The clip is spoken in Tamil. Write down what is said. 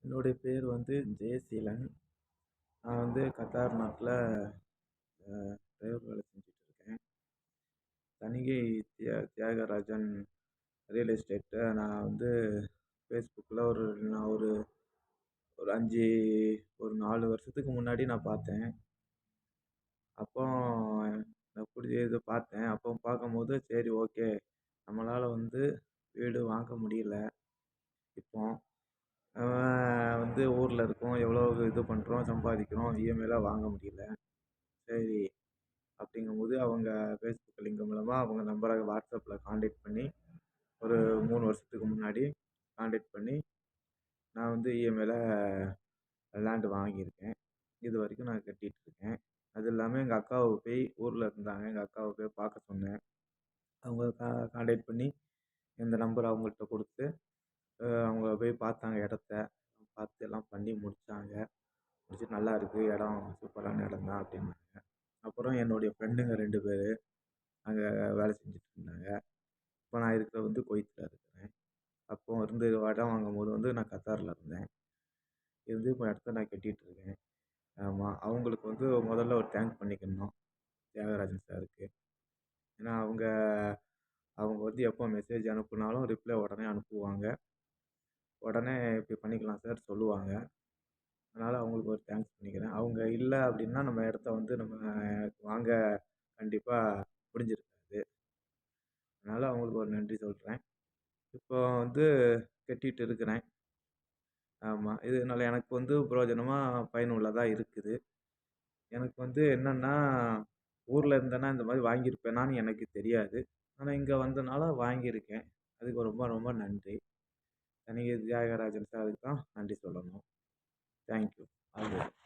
என்னுடைய பேர் வந்து ஜெயசீலன். நான் வந்து கத்தார் நாட்டில் டிரைவர் வேலை செஞ்சுட்டு இருக்கேன். Thanigai Thiyagarajan real estate. நான் வந்து ஃபேஸ்புக்கில் நான் ஒரு ஒரு 4 வருஷத்துக்கு முன்னாடி நான் பார்த்தேன். அப்போ நான் இது பார்த்தேன். அப்போ பார்க்கும்போது சரி ஓகே, நம்மளால் வந்து வீடு வாங்க முடியல. இப்போ வந்து ஊரில் இருக்கோம், எவ்வளோ இது பண்ணுறோம், சம்பாதிக்கிறோம், இஎம்ஐலாம் வாங்க முடியல. சரி அப்படிங்கும்போது அவங்க ஃபேஸ்புக் லிங்க் மூலமாக அவங்க நம்பரை வாட்ஸ்அப்பில் காண்டாக்ட் பண்ணி ஒரு 3 வருஷத்துக்கு முன்னாடி காண்டாக்ட் பண்ணி நான் வந்து இஎம்ஐயில் லேண்டு வாங்கியிருக்கேன். இது வரைக்கும் நான் கட்டிகிட்ருக்கேன். அது இல்லாமல் எங்கள் அக்காவை போய் ஊரில் இருந்தாங்க, எங்கள் அக்காவை போய் பார்க்க சொன்னேன். அவங்க காண்டாக்ட் பண்ணி இந்த நம்பர் அவங்கள்ட்ட கொடுத்து அவங்க போய் பார்த்தாங்க இடத்த. பார்த்து எல்லாம் பண்ணி முடித்தாங்க. முடிச்சுட்டு நல்லா இருக்குது இடம், சூப்பரான இடம் தான் அப்படின்னாங்க. அப்புறம் என்னுடைய ஃப்ரெண்டுங்க 2 பேர் அங்கே வேலை செஞ்சுட்டு இருந்தாங்க. இப்போ நான் இருக்கிறது வந்து குவைத்தில் இருக்கிறேன். அப்போ இருந்து இடம் வாங்கும்போது வந்து நான் கத்தாரில் இருந்தேன். இருந்து இப்போ இடத்த நான் கட்டிகிட்டு இருக்கேன். ஆமாம், அவங்களுக்கு வந்து முதல்ல ஒரு தேங்க் பண்ணிக்கணும் தியாகராஜன் சாருக்கு. ஏன்னா அவங்க அவங்க வந்து எப்போ மெசேஜ் அனுப்புனாலும் ரிப்ளை உடனே அனுப்புவாங்க. உடனே இப்படி பண்ணிக்கலாம் சார் சொல்லுவாங்க. அதனால் அவங்களுக்கு ஒரு தேங்க்ஸ் பண்ணிக்கிறேன். அவங்க இல்லை அப்படின்னா நம்ம இடத்த வந்து நம்ம வாங்க கண்டிப்பாக முடிஞ்சிருக்காது. அதனால் அவங்களுக்கு ஒரு நன்றி சொல்கிறேன். இப்போ வந்து கட்டிட்டு இருக்கிறேன். ஆமாம், இதனால எனக்கு வந்து பிரயோஜனமாக பயனுள்ளதா இருக்குது. எனக்கு வந்து என்னென்னா, ஊரில் இருந்தேன்னா இந்த மாதிரி வாங்கியிருப்பேனான்னு எனக்கு தெரியாது. ஆனால் இங்கே வந்தனால வாங்கியிருக்கேன். அதுக்கு ரொம்ப ரொம்ப நன்றி. தணிகை தியாகராஜன் சாருக்கு தான் நன்றி சொல்லணும். தேங்க்யூ. All the best.